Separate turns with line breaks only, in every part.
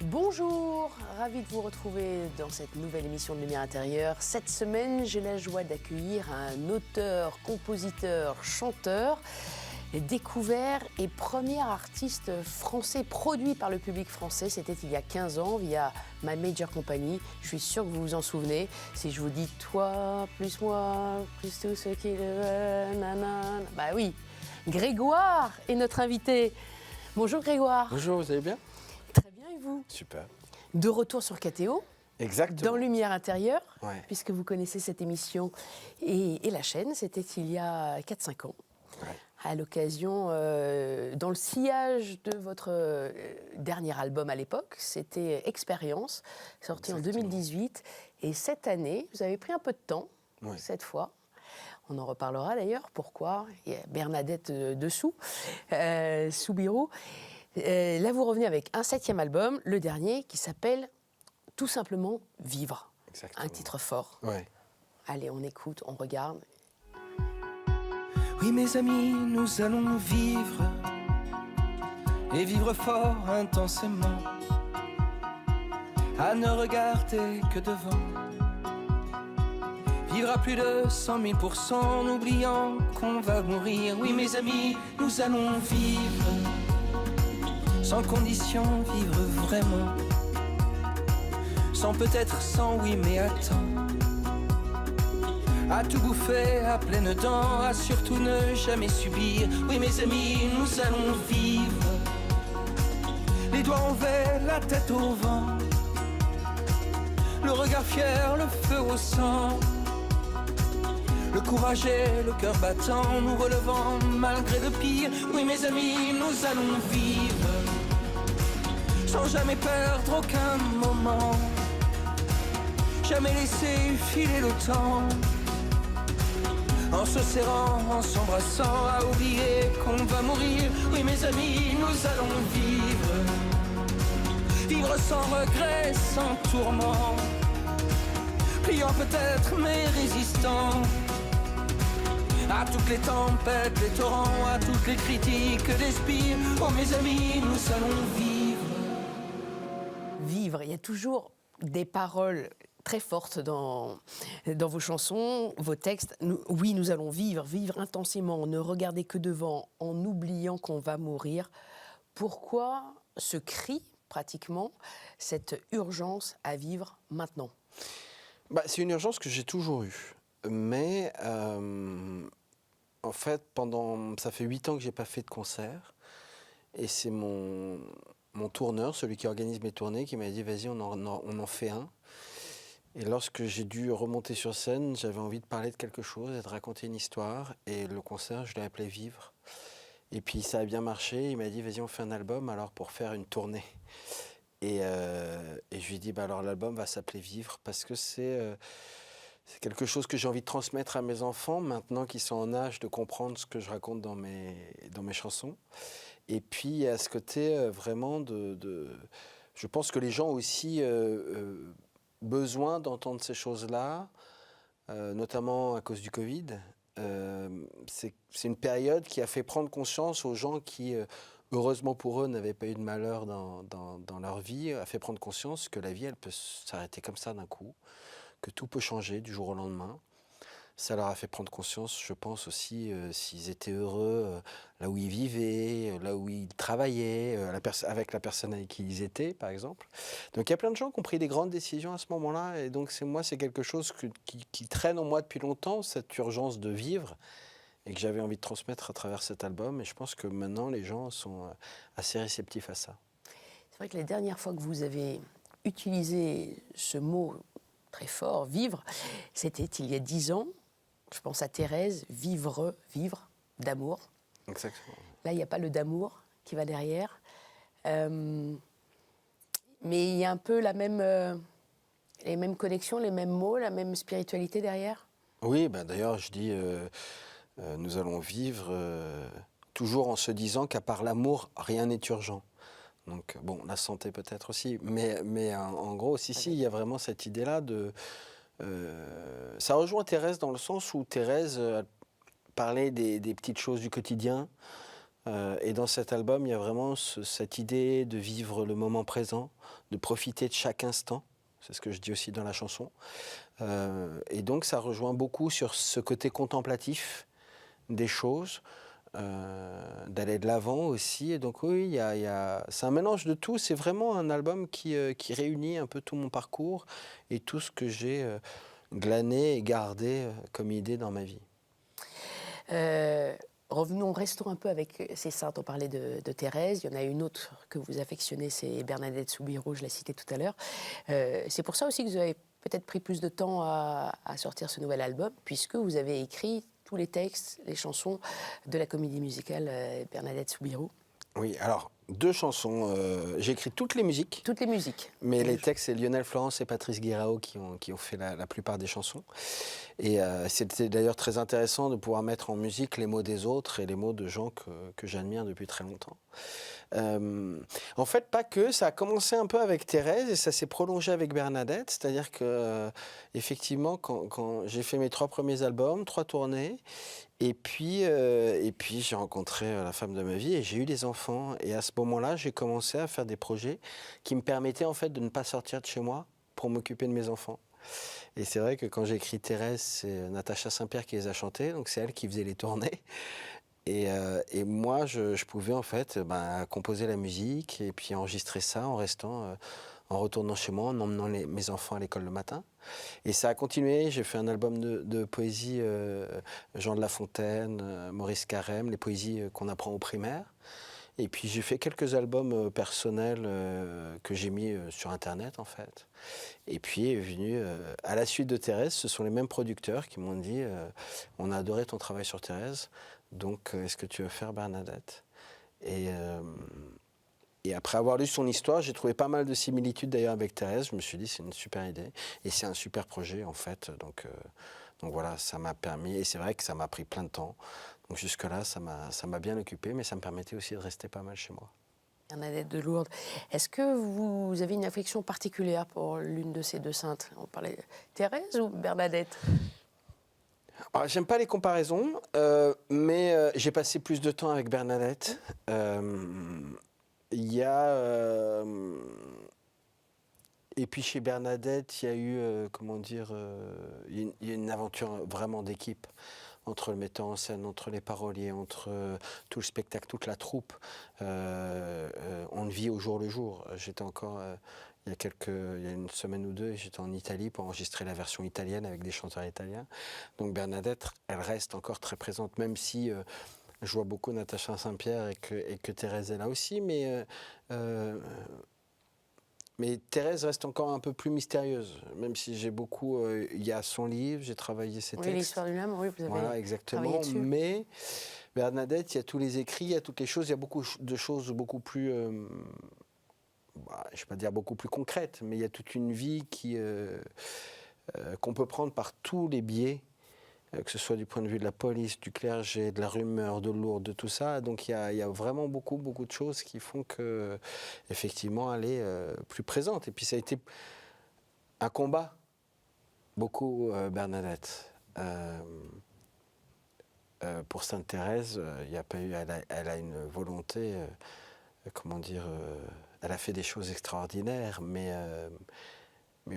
Bonjour, ravi de vous retrouver dans cette nouvelle émission de Lumière intérieure. Cette semaine, j'ai la joie d'accueillir un auteur, compositeur, chanteur, découvert et premier artiste français produit par le public français. C'était il y a 15 ans via My Major Company. Je suis sûre que vous vous en souvenez. Si je vous dis toi, plus moi, plus tout ce qui le nanana. Bah oui, Grégoire est notre invité. Bonjour Grégoire.
Bonjour, vous allez bien?
Très bien, et vous?
Super.
De retour sur KTO,
Exactement.
dans Lumière intérieure,
Ouais.
puisque vous connaissez cette émission et la chaîne, c'était il y a 4-5 ans,
Ouais.
à l'occasion, dans le sillage de votre dernier album à l'époque, c'était Expérience, sorti en 2018, et cette année, vous avez pris un peu de temps, cette fois. On en reparlera d'ailleurs, pourquoi, il y a Bernadette dessous, Soubirou. Là, vous revenez avec un 7e album, le dernier, qui s'appelle tout simplement Vivre.
Exactement.
Un titre fort.
Ouais.
Allez, on écoute, on regarde.
Oui, mes amis, nous allons vivre et vivre fort intensément, à ne regarder que devant. Vivre à plus de 100 000%, en oubliant qu'on va mourir. Oui, mes amis, nous allons vivre sans condition, vivre vraiment. Sans peut-être, sans oui, mais attends. À tout bouffer à pleines dents, à surtout ne jamais subir. Oui, mes amis, nous allons vivre les doigts envers, la tête au vent, le regard fier, le feu au sang, le courage et le cœur battant, nous relevant malgré le pire. Oui, mes amis, nous allons vivre sans jamais perdre aucun moment, jamais laisser filer le temps, en se serrant, en s'embrassant, à oublier qu'on va mourir. Oui, mes amis, nous allons vivre, vivre sans regret, sans tourment, pliant peut-être mais résistant à toutes les tempêtes, les torrents, à toutes les critiques, les spires. Oh, mes amis, nous allons vivre.
Vivre, il y a toujours des paroles très fortes dans vos chansons, vos textes. Oui, nous allons vivre, vivre intensément, ne regarder que devant, en oubliant qu'on va mourir. Pourquoi ce cri, pratiquement, cette urgence à vivre maintenant?
C'est une urgence que j'ai toujours eue. Mais en fait, ça fait 8 ans que je n'ai pas fait de concert. Et c'est mon tourneur, celui qui organise mes tournées, qui m'a dit « Vas-y, on en fait un ». Et lorsque j'ai dû remonter sur scène, j'avais envie de parler de quelque chose et de raconter une histoire. Et le concert, je l'ai appelé « Vivre ». Et puis ça a bien marché. Il m'a dit « Vas-y, on fait un album alors pour faire une tournée ». Et je lui ai dit alors l'album va s'appeler « Vivre » parce que c'est quelque chose que j'ai envie de transmettre à mes enfants maintenant qu'ils sont en âge de comprendre ce que je raconte dans mes chansons. Et puis il y a ce côté vraiment je pense que les gens ont aussi besoin d'entendre ces choses-là, notamment à cause du Covid. C'est une période qui a fait prendre conscience aux gens qui, heureusement pour eux, n'avaient pas eu de malheur dans leur vie, a fait prendre conscience que la vie, elle peut s'arrêter comme ça d'un coup, que tout peut changer du jour au lendemain. Ça leur a fait prendre conscience, je pense aussi, s'ils étaient heureux là où ils vivaient, là où ils travaillaient, avec la personne avec qui ils étaient, par exemple. Donc il y a plein de gens qui ont pris des grandes décisions à ce moment-là. Et donc c'est quelque chose qui traîne en moi depuis longtemps, cette urgence de vivre, et que j'avais envie de transmettre à travers cet album. Et je pense que maintenant, les gens sont assez réceptifs à ça.
C'est vrai que la dernière fois que vous avez utilisé ce mot très fort, vivre, c'était il y a 10 ans. Je pense à Thérèse, vivre d'amour.
Exactement.
Là, il n'y a pas le d'amour qui va derrière. Mais il y a un peu les mêmes connexions, les mêmes mots, la même spiritualité derrière.
Oui, d'ailleurs, je dis, nous allons vivre toujours en se disant qu'à part l'amour, rien n'est urgent. Donc, bon, la santé peut-être aussi. Mais en gros, si, il y a vraiment cette idée-là de... ça rejoint Thérèse dans le sens où Thérèse parlait des petites choses du quotidien, Et dans cet album, il y a vraiment cette idée de vivre le moment présent, de profiter de chaque instant. C'est ce que je dis aussi dans la chanson. Et donc, ça rejoint beaucoup sur ce côté contemplatif des choses, d'aller de l'avant aussi. Et donc, oui, c'est un mélange de tout. C'est vraiment un album qui réunit un peu tout mon parcours et tout ce que j'ai glané et gardé comme idée dans ma vie.
Restons un peu avec ces saintes. On parlait de Thérèse, il y en a une autre que vous affectionnez, c'est Bernadette Soubirous, je l'ai citée tout à l'heure. C'est pour ça aussi que vous avez peut-être pris plus de temps à sortir ce nouvel album, puisque vous avez écrit tous les textes, les chansons de la comédie musicale Bernadette Soubirous.
Oui, alors, 2 chansons. J'ai écrit toutes les musiques.
Toutes les musiques.
Mais les textes, c'est Lionel Florence et Patrice Guirao qui ont fait la plupart des chansons. Et c'était d'ailleurs très intéressant de pouvoir mettre en musique les mots des autres et les mots de gens que j'admire depuis très longtemps. En fait, pas que. Ça a commencé un peu avec Thérèse et ça s'est prolongé avec Bernadette. C'est-à-dire que, effectivement, quand j'ai fait mes 3 premiers albums, 3 tournées, et puis j'ai rencontré la femme de ma vie et j'ai eu des enfants. Et à ce moment-là, j'ai commencé à faire des projets qui me permettaient en fait de ne pas sortir de chez moi pour m'occuper de mes enfants. Et c'est vrai que quand j'ai écrit Thérèse, c'est Natacha Saint-Pierre qui les a chantés, donc c'est elle qui faisait les tournées. Et moi, je pouvais en fait composer la musique et puis enregistrer ça en restant, en retournant chez moi, en emmenant mes enfants à l'école le matin. Et ça a continué. J'ai fait un album de poésie, Jean de La Fontaine, Maurice Carême, les poésies qu'on apprend au primaire. Et puis j'ai fait quelques albums personnels que j'ai mis sur Internet en fait. Et puis est venu, à la suite de Thérèse, ce sont les mêmes producteurs qui m'ont dit on a adoré ton travail sur Thérèse, donc est-ce que tu veux faire Bernadette ? Et après avoir lu son histoire, j'ai trouvé pas mal de similitudes d'ailleurs avec Thérèse. Je me suis dit c'est une super idée et c'est un super projet en fait. Donc voilà, ça m'a permis, et c'est vrai que ça m'a pris plein de temps. Donc jusque-là, ça m'a bien occupé, mais ça me permettait aussi de rester pas mal chez moi.
Bernadette de Lourdes, est-ce que vous avez une affection particulière pour l'une de ces 2 saintes ? On parlait de Thérèse ou Bernadette ?
Alors, j'aime pas les comparaisons, mais j'ai passé plus de temps avec Bernadette. Il y a... Et puis chez Bernadette, il y a eu, il y a une aventure vraiment d'équipe. Entre le metteur en scène, entre les paroliers, entre tout le spectacle, toute la troupe. On le vit au jour le jour. J'étais encore, il y a une semaine ou 2, j'étais en Italie pour enregistrer la version italienne avec des chanteurs italiens. Donc Bernadette, elle reste encore très présente, même si je vois beaucoup Natacha Saint-Pierre et que Thérèse est là aussi, mais Thérèse reste encore un peu plus mystérieuse, même si j'ai beaucoup... il y a son livre, j'ai travaillé ses textes.
L'histoire d'une âme, oui, vous avez
voilà, exactement.
dessus.
Mais Bernadette, il y a tous les écrits, il y a toutes les choses, il y a beaucoup de choses beaucoup plus... je ne vais pas dire beaucoup plus concrètes, mais il y a toute une vie qu'on peut prendre par tous les biais, que ce soit du point de vue de la police, du clergé, de la rumeur, de Lourdes, de tout ça. Donc il y a vraiment beaucoup de choses qui font que, effectivement, elle est plus présente. Et puis ça a été un combat, beaucoup, Bernadette. Pour Sainte Thérèse, il y a pas eu, elle a une volonté, elle a fait des choses extraordinaires, mais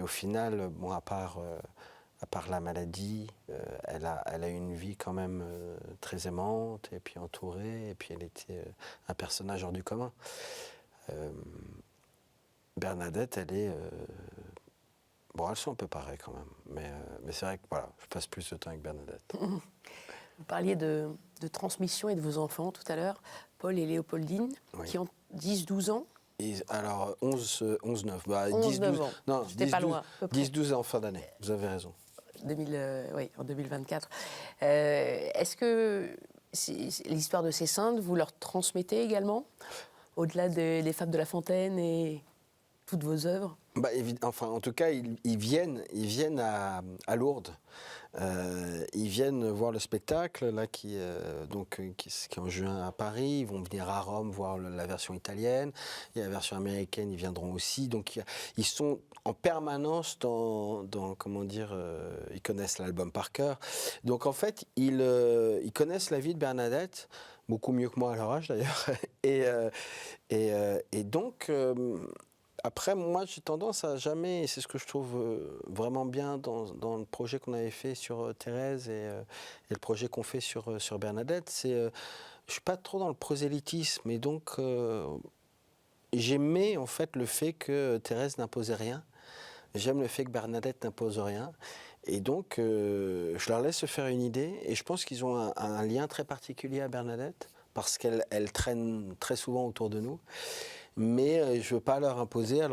au final, bon, à part la maladie, elle a eu une vie quand même très aimante, et puis entourée, et puis elle était un personnage hors du commun. Bernadette, elle est... bon, elles sont un peu pareilles quand même, mais c'est vrai que voilà, je passe plus de temps avec Bernadette.
Vous parliez de transmission et de vos enfants tout à l'heure, Paul et Léopoldine,
Oui.
qui ont 10-12 ans.
Alors, 11-9.
11-9 ans.
Non,
J'étais pas loin, à peu près.
10-12 en fin d'année, vous avez raison.
Oui, en 2024. Est-ce que l'histoire de ces saintes, vous leur transmettez également, au-delà des Fables de La Fontaine et toutes vos œuvres ?
En tout cas, ils viennent à Lourdes. Ils viennent voir le spectacle là, qui est en juin à Paris. Ils vont venir à Rome voir la version italienne. Il y a la version américaine, ils viendront aussi. Donc ils sont en permanence dans ils connaissent l'album par cœur. Donc en fait, ils connaissent la vie de Bernadette beaucoup mieux que moi à leur âge d'ailleurs. Et donc, après, moi, j'ai tendance à jamais, et c'est ce que je trouve vraiment bien dans le projet qu'on avait fait sur Thérèse et le projet qu'on fait sur Bernadette, c'est, je suis pas trop dans le prosélytisme, et donc j'aimais en fait le fait que Thérèse n'imposait rien. J'aime le fait que Bernadette n'impose rien. Et donc, je leur laisse se faire une idée. Et je pense qu'ils ont un lien très particulier à Bernadette, parce qu'elle traîne très souvent autour de nous. Mais je ne veux pas leur imposer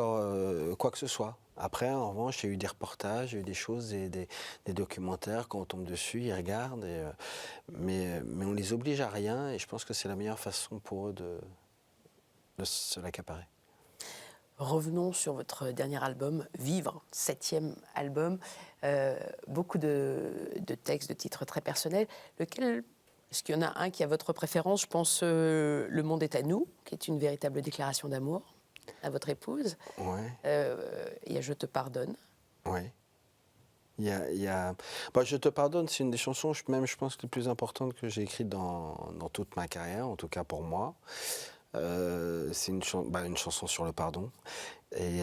quoi que ce soit. Après, en revanche, il y a eu des reportages, il y a eu des choses, des documentaires. Quand on tombe dessus, ils regardent. Mais on ne les oblige à rien. Et je pense que c'est la meilleure façon pour eux de se l'accaparer.
Revenons sur votre dernier album, Vivre, 7e album. Beaucoup de textes, de titres très personnels. Est-ce qu'il y en a un qui a votre préférence? Je pense Le monde est à nous, qui est une véritable déclaration d'amour à votre épouse.
Ouais.
Il y a Je te pardonne.
Oui. Je te pardonne, c'est une des chansons, je pense, les plus importantes que j'ai écrites dans toute ma carrière, en tout cas pour moi. C'est une chanson sur le pardon. Et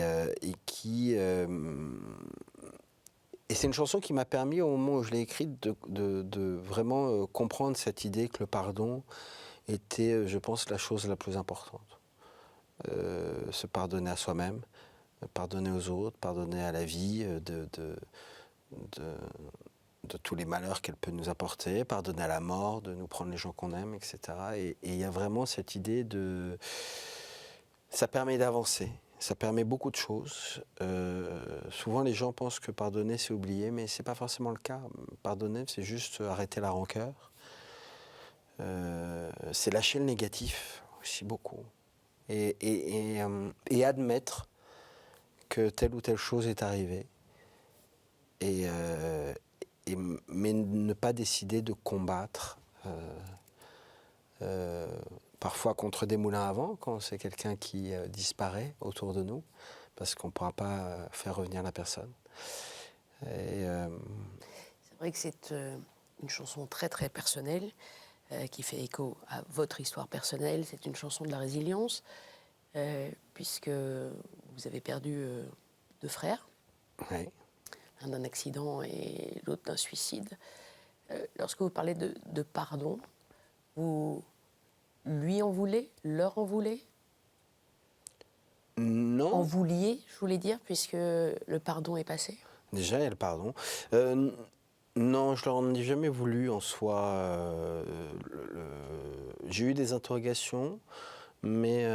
c'est une chanson qui m'a permis, au moment où je l'ai écrite, de vraiment comprendre cette idée que le pardon était, je pense, la chose la plus importante. Se pardonner à soi-même, pardonner aux autres, pardonner à la vie, de tous les malheurs qu'elle peut nous apporter, pardonner à la mort, de nous prendre les gens qu'on aime, etc. Et il y a vraiment cette idée de... Ça permet d'avancer, ça permet beaucoup de choses. Souvent les gens pensent que pardonner c'est oublier, mais c'est pas forcément le cas. Pardonner c'est juste arrêter la rancœur. C'est lâcher le négatif aussi beaucoup. Et admettre que telle ou telle chose est arrivée. Mais ne pas décider de combattre, parfois contre des moulins à vent, quand c'est quelqu'un qui disparaît autour de nous, parce qu'on ne pourra pas faire revenir la personne.
C'est vrai que c'est une chanson très très personnelle, qui fait écho à votre histoire personnelle. C'est une chanson de la résilience, puisque vous avez perdu 2 frères.
Oui.
Un d'un accident et l'autre d'un suicide. Lorsque vous parlez de pardon, vous lui en voulez, leur en voulez?
Non.
En vouliez, je voulais dire, puisque le pardon est passé?
Déjà, il y a le pardon. Non, je leur en ai jamais voulu en soi. J'ai eu des interrogations, mais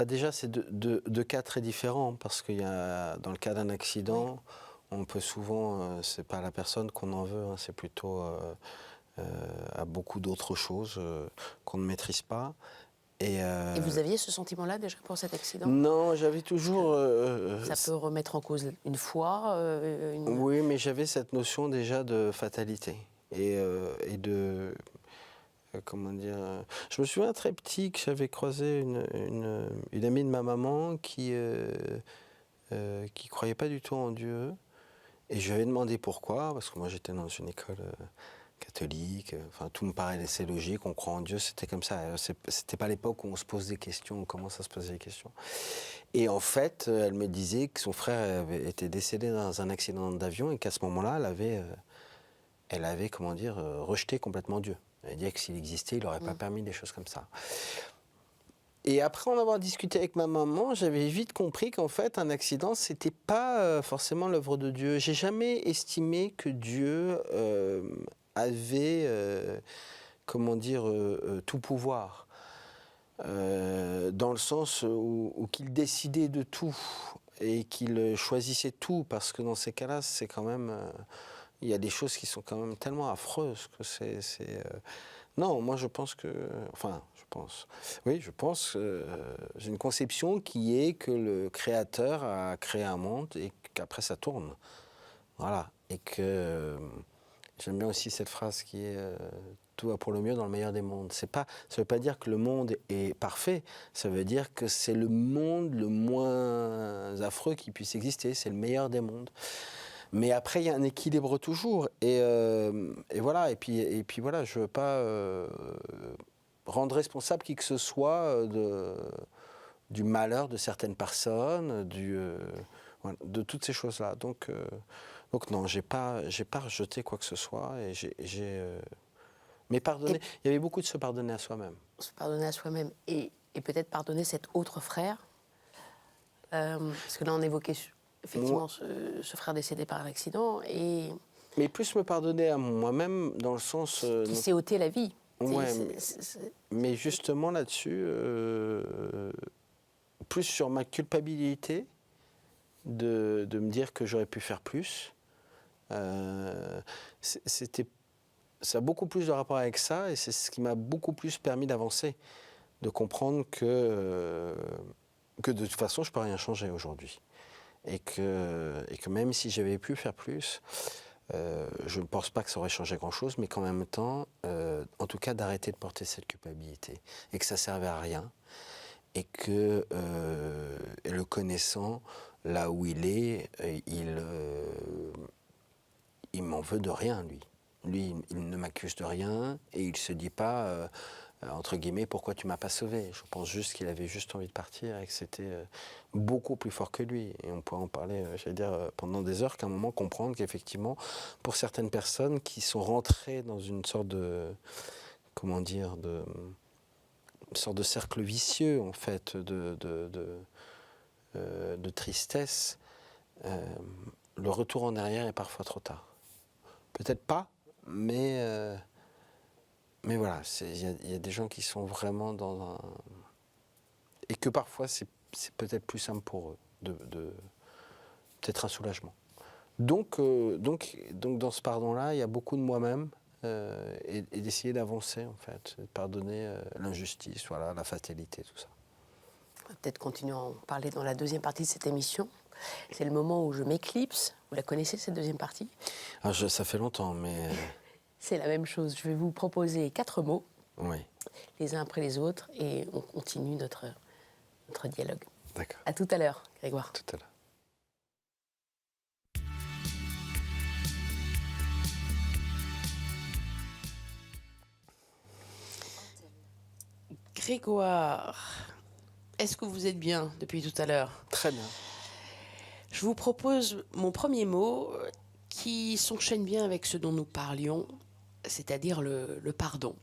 déjà, c'est deux cas très différents, parce qu'il y a, dans le cas d'un accident, on peut souvent, c'est pas la personne qu'on en veut, hein, c'est plutôt à beaucoup d'autres choses qu'on ne maîtrise pas. Et
vous aviez ce sentiment-là déjà pour cet accident?
Non, j'avais toujours...
ça peut remettre en cause une foi
Oui, mais j'avais cette notion déjà de fatalité et de... comment dire... Je me souviens très petit que j'avais croisé une amie de ma maman qui croyait pas du tout en Dieu. Et je lui avais demandé pourquoi, parce que moi j'étais dans une école catholique, enfin tout me paraissait logique, on croit en Dieu, c'était comme ça. C'était pas l'époque où on se pose des questions, on commence à se poser des questions. Et en fait, elle me disait que son frère était décédé dans un accident d'avion et qu'à ce moment-là, elle avait comment dire, rejeté complètement Dieu. Elle disait que s'il existait, il n'aurait pas permis des choses comme ça. Et après en avoir discuté avec ma maman, j'avais vite compris qu'en fait, un accident, c'était pas forcément l'œuvre de Dieu. J'ai jamais estimé que Dieu avait, comment dire, tout pouvoir. Dans le sens où qu'il décidait de tout et qu'il choisissait tout, parce que dans ces cas-là, c'est quand même... il y a des choses qui sont quand même tellement affreuses que c'est non, moi je pense que... Enfin, je pense j'ai une conception qui est que le créateur a créé un monde et qu'après ça tourne. Voilà. Et que... j'aime bien aussi cette phrase qui est tout va pour le mieux dans le meilleur des mondes. Ça veut pas dire que le monde est parfait, ça veut dire que c'est le monde le moins affreux qui puisse exister, c'est le meilleur des mondes. Mais après, il y a un équilibre toujours. Et voilà. Et puis voilà, je ne veux pas rendre responsable qui que ce soit du malheur de certaines personnes, voilà, de toutes ces choses-là. Donc non, j'ai pas rejeté quoi que ce soit. Mais pardonner, il y avait beaucoup de se pardonner à soi-même.
Se pardonner à soi-même et peut-être pardonner cet autre frère. Parce que là, on évoquait effectivement ce frère décédé par un accident.
Mais plus me pardonner à moi-même dans le sens...
qui s'est ôté la vie.
Ouais, mais justement là-dessus, plus sur ma culpabilité de me dire que j'aurais pu faire plus. Ça a beaucoup plus de rapport avec ça et c'est ce qui m'a beaucoup plus permis d'avancer, de comprendre que de toute façon je ne peux rien changer aujourd'hui et que même si j'avais pu faire plus, je ne pense pas que ça aurait changé grand-chose, mais qu'en même temps, en tout cas d'arrêter de porter cette culpabilité et que ça ne servait à rien et que le connaissant là où il est, il m'en veut de rien, lui. Lui, il ne m'accuse de rien et il ne se dit pas, entre guillemets, pourquoi tu ne m'as pas sauvé. Je pense juste qu'il avait juste envie de partir et que c'était beaucoup plus fort que lui. Et on pourrait en parler, j'allais dire, pendant des heures, qu'à un moment, comprendre qu'effectivement, pour certaines personnes qui sont rentrées dans une sorte de, comment dire, une sorte de cercle vicieux, en fait, de tristesse, le retour en arrière est parfois trop tard. Peut-être pas, mais voilà, il y a des gens qui sont vraiment dans un... Et que parfois, c'est peut-être plus simple pour eux, peut-être un soulagement. Donc, dans ce pardon-là, il y a beaucoup de moi-même et d'essayer d'avancer, en fait, de pardonner l'injustice, voilà, la fatalité, tout ça.
On va peut-être continuer à en parler dans la deuxième partie de cette émission. C'est le moment où je m'éclipse. Vous la connaissez, cette deuxième partie ?
Ça fait longtemps, mais...
C'est la même chose. Je vais vous proposer 4 mots,
Oui.
les uns après les autres, et on continue notre dialogue.
D'accord.
À tout à l'heure, Grégoire.
Tout à l'heure.
Grégoire, est-ce que vous êtes bien depuis tout à l'heure ?
Très bien.
Je vous propose mon premier mot qui s'enchaîne bien avec ce dont nous parlions, c'est-à-dire le pardon.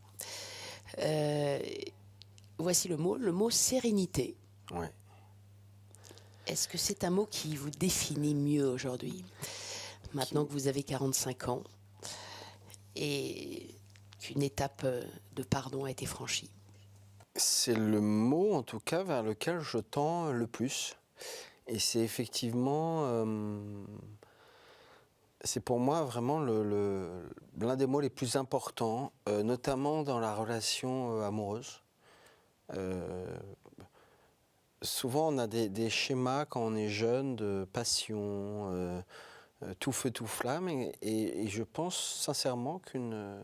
Voici le mot sérénité.
Oui.
Est-ce que c'est un mot qui vous définit mieux aujourd'hui, maintenant que vous avez 45 ans et qu'une étape de pardon a été franchie ?
C'est le mot, en tout cas, vers lequel je tends le plus. Et c'est effectivement, c'est pour moi vraiment l'un des mots les plus importants, notamment dans la relation amoureuse. Souvent, on a des schémas quand on est jeune de passion, tout feu, tout flamme. Et je pense sincèrement qu'une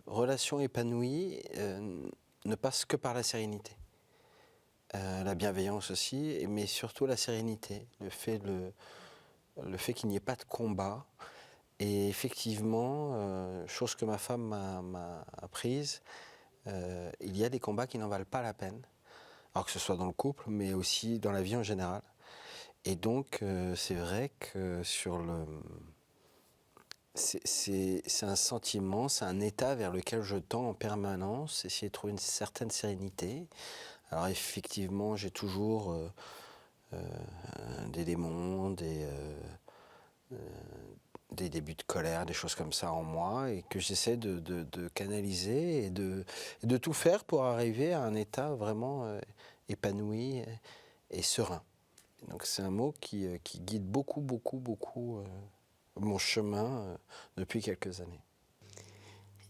relation épanouie ne passe que par la sérénité. La bienveillance aussi, mais surtout la sérénité, le fait qu'il n'y ait pas de combat. Et effectivement, chose que ma femme m'a apprise, il y a des combats qui n'en valent pas la peine, alors que ce soit dans le couple, mais aussi dans la vie en général. Et donc, c'est vrai que c'est un sentiment, c'est un état vers lequel je tends en permanence, essayer de trouver une certaine sérénité. Alors effectivement, j'ai toujours des démons, des débuts de colère, des choses comme ça en moi, et que j'essaie de canaliser et de tout faire pour arriver à un état vraiment épanoui et serein. Donc c'est un mot qui guide beaucoup mon chemin depuis quelques années.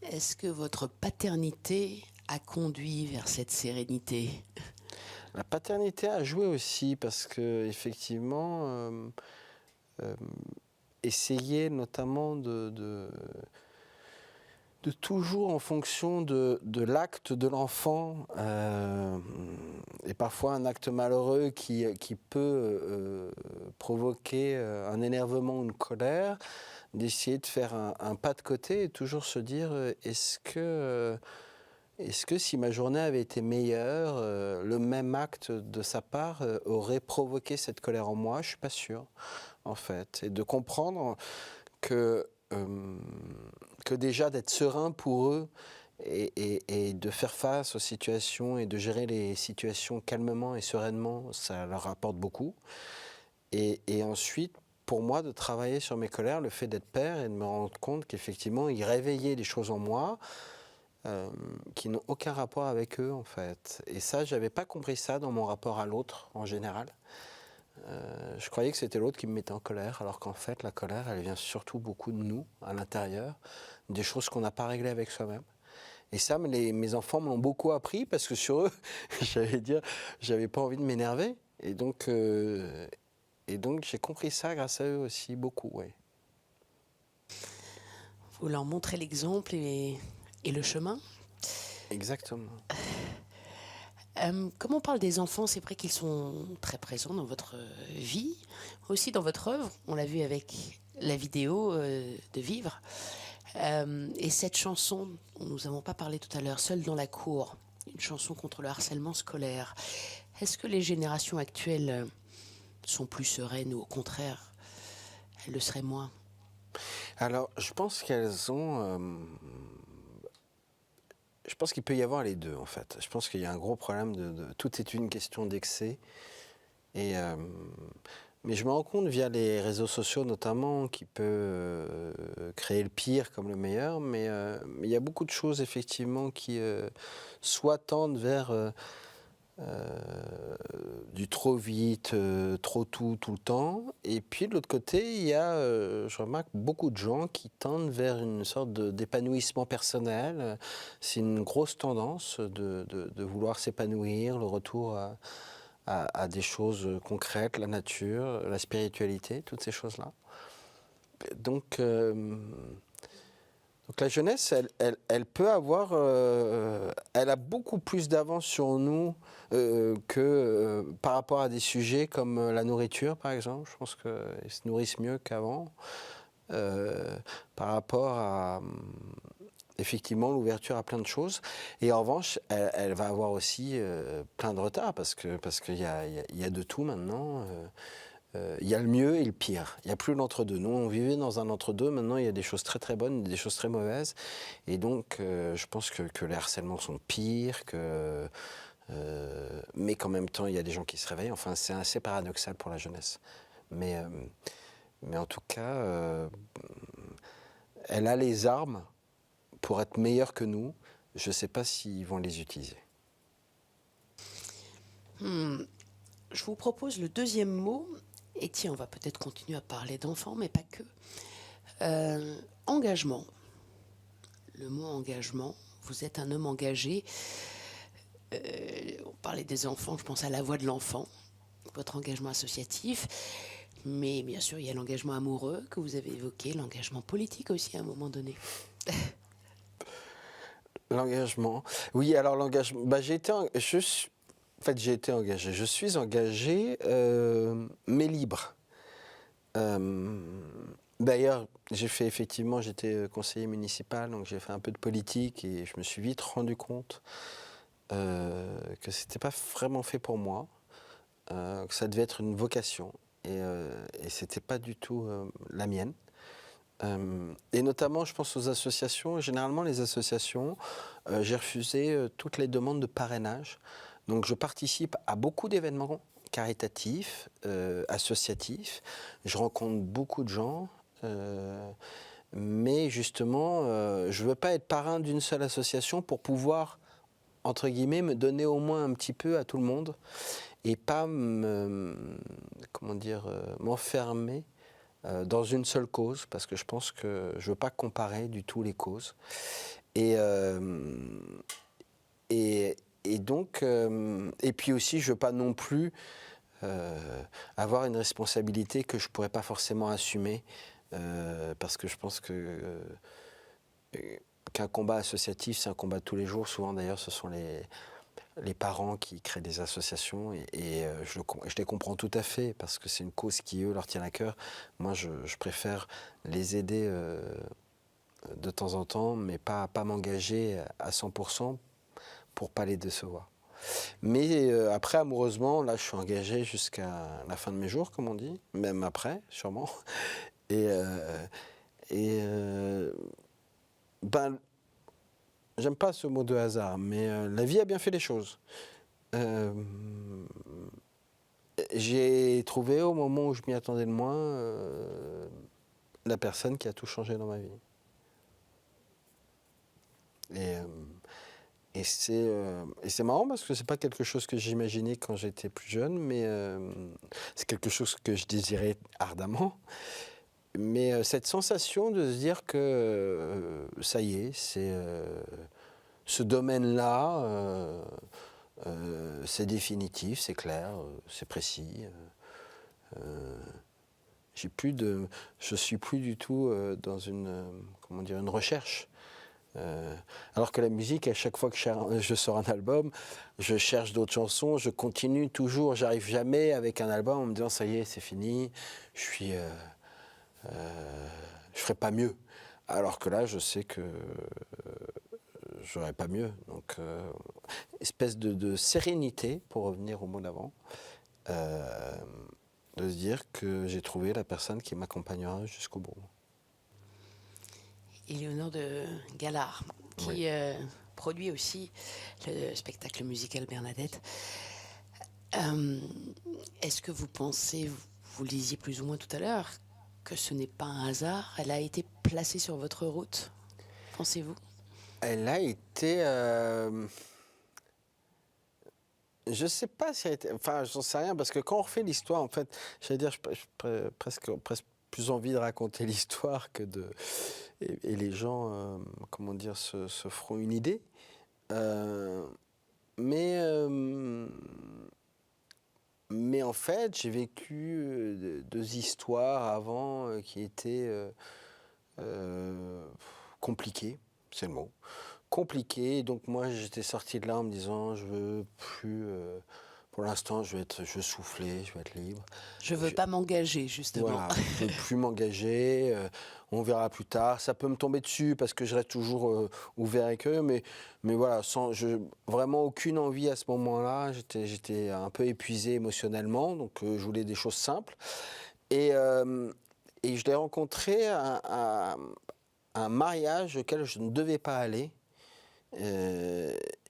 Est-ce que votre paternité a conduit vers cette sérénité ?
La paternité a joué aussi parce que effectivement, essayer notamment toujours en fonction de l'acte de l'enfant, et parfois un acte malheureux qui peut provoquer un énervement ou une colère, d'essayer de faire un pas de côté et toujours se dire est-ce que si ma journée avait été meilleure, le même acte de sa part aurait provoqué cette colère en moi? Je ne suis pas sûr, en fait. Et de comprendre que déjà d'être serein pour eux et de faire face aux situations et de gérer les situations calmement et sereinement, ça leur apporte beaucoup. Et ensuite, pour moi, de travailler sur mes colères, le fait d'être père et de me rendre compte qu'effectivement, ils réveillaient des choses en moi qui n'ont aucun rapport avec eux, en fait. Et ça, je n'avais pas compris ça dans mon rapport à l'autre, en général. Je croyais que c'était l'autre qui me mettait en colère, alors qu'en fait, la colère, elle vient surtout beaucoup de nous, à l'intérieur, des choses qu'on n'a pas réglées avec soi-même. Et ça, mes enfants me l'ont beaucoup appris, parce que sur eux, j'avais pas envie de m'énerver. Et donc, j'ai compris ça grâce à eux aussi, beaucoup, oui.
Vous leur montrez l'exemple et le chemin.
Exactement.
Comme on parle des enfants, c'est vrai qu'ils sont très présents dans votre vie, aussi dans votre œuvre. On l'a vu avec la vidéo de Vivre. Et cette chanson, nous n'avons pas parlé tout à l'heure, Seul dans la cour, une chanson contre le harcèlement scolaire. Est-ce que les générations actuelles sont plus sereines ou au contraire, elles le seraient moins?
Alors, je pense qu'elles ont... je pense qu'il peut y avoir les deux, en fait. Je pense qu'il y a un gros problème tout est une question d'excès. Mais je me rends compte via les réseaux sociaux notamment qui peut créer le pire comme le meilleur. Mais il y a beaucoup de choses effectivement qui soit tendent vers du trop vite, trop tout le temps. Et puis de l'autre côté, il y a, je remarque, beaucoup de gens qui tendent vers une sorte d'épanouissement personnel. C'est une grosse tendance de vouloir s'épanouir, le retour à des choses concrètes, la nature, la spiritualité, toutes ces choses-là. Donc la jeunesse, elle peut avoir, elle a beaucoup plus d'avance sur nous que par rapport à des sujets comme la nourriture, par exemple. Je pense qu'ils se nourrissent mieux qu'avant. Par rapport à, effectivement, l'ouverture à plein de choses. Et en revanche, elle va avoir aussi plein de retard parce qu'il y a de tout maintenant. Il y a le mieux et le pire. Il n'y a plus l'entre-deux. Nous, on vivait dans un entre-deux. Maintenant, il y a des choses très très bonnes, des choses très mauvaises. Et donc, je pense que les harcèlements sont pires, mais qu'en même temps, il y a des gens qui se réveillent. Enfin, c'est assez paradoxal pour la jeunesse. Mais en tout cas, elle a les armes pour être meilleure que nous. Je ne sais pas s'ils vont les utiliser.
Je vous propose le deuxième mot. Et tiens, on va peut-être continuer à parler d'enfants, mais pas que. Engagement. Le mot engagement. Vous êtes un homme engagé. On parlait des enfants, je pense à la voix de l'enfant, votre engagement associatif. Mais bien sûr, il y a l'engagement amoureux que vous avez évoqué, l'engagement politique aussi à un moment donné.
L'engagement. Oui, alors l'engagement. J'ai été engagé. Je suis engagé, mais libre. D'ailleurs, j'étais conseiller municipal, donc j'ai fait un peu de politique et je me suis vite rendu compte que c'était pas vraiment fait pour moi, que ça devait être une vocation et c'était pas du tout la mienne. Et notamment, je pense aux associations. Généralement, les associations, j'ai refusé toutes les demandes de parrainage. Donc, je participe à beaucoup d'événements caritatifs, associatifs. Je rencontre beaucoup de gens. Mais justement, je ne veux pas être parrain d'une seule association pour pouvoir, entre guillemets, me donner au moins un petit peu à tout le monde et pas m'enfermer dans une seule cause, parce que je pense que je ne veux pas comparer du tout les causes. Et donc, et puis aussi, je ne veux pas non plus avoir une responsabilité que je ne pourrais pas forcément assumer, parce que je pense que qu'un combat associatif, c'est un combat de tous les jours. Souvent, d'ailleurs, ce sont les parents qui créent des associations et je les comprends tout à fait parce que c'est une cause qui, eux, leur tient à cœur. Moi, je préfère les aider de temps en temps, mais pas m'engager à 100% pour pas les décevoir. Mais après, amoureusement, là, je suis engagé jusqu'à la fin de mes jours, comme on dit, même après, sûrement. Et ben, j'aime pas ce mot de hasard, mais la vie a bien fait les choses. J'ai trouvé au moment où je m'y attendais le moins la personne qui a tout changé dans ma vie. Et c'est marrant parce que c'est pas quelque chose que j'imaginais quand j'étais plus jeune, mais c'est quelque chose que je désirais ardemment. Mais cette sensation de se dire que ça y est, c'est ce domaine-là, c'est définitif, c'est clair, c'est précis. Je suis plus du tout dans une recherche. Alors que la musique, à chaque fois que je sors un album, je cherche d'autres chansons, je continue toujours, j'arrive jamais avec un album en me disant ça y est, c'est fini, je ferai pas mieux. Alors que là, je sais que j'aurais pas mieux. Donc, espèce de sérénité, pour revenir au mot d'avant, de se dire que j'ai trouvé la personne qui m'accompagnera jusqu'au bout.
Éléonore de Galard, qui
Oui.
produit aussi le spectacle musical Bernadette. Est-ce que vous pensez, vous le disiez plus ou moins tout à l'heure, que ce n'est pas un hasard? Elle a été placée sur votre route, pensez-vous?
Elle a été... je ne sais pas si elle a été... Enfin, j'en sais rien, parce que quand on refait l'histoire, en fait, j'allais dire, j'ai presque plus envie de raconter l'histoire que de... Et les gens, se feront une idée. Mais en fait, j'ai vécu deux histoires avant qui étaient compliquées, c'est le mot. Compliquées. Donc moi, j'étais sorti de là en me disant, je veux plus... pour l'instant, je veux souffler, je veux être libre.
Je ne veux pas m'engager, justement.
Voilà, je ne veux plus m'engager, on verra plus tard. Ça peut me tomber dessus parce que je reste toujours ouvert avec eux, mais voilà, vraiment aucune envie à ce moment-là. J'étais un peu épuisé émotionnellement, donc je voulais des choses simples. Et je l'ai rencontré à un mariage auquel je ne devais pas aller.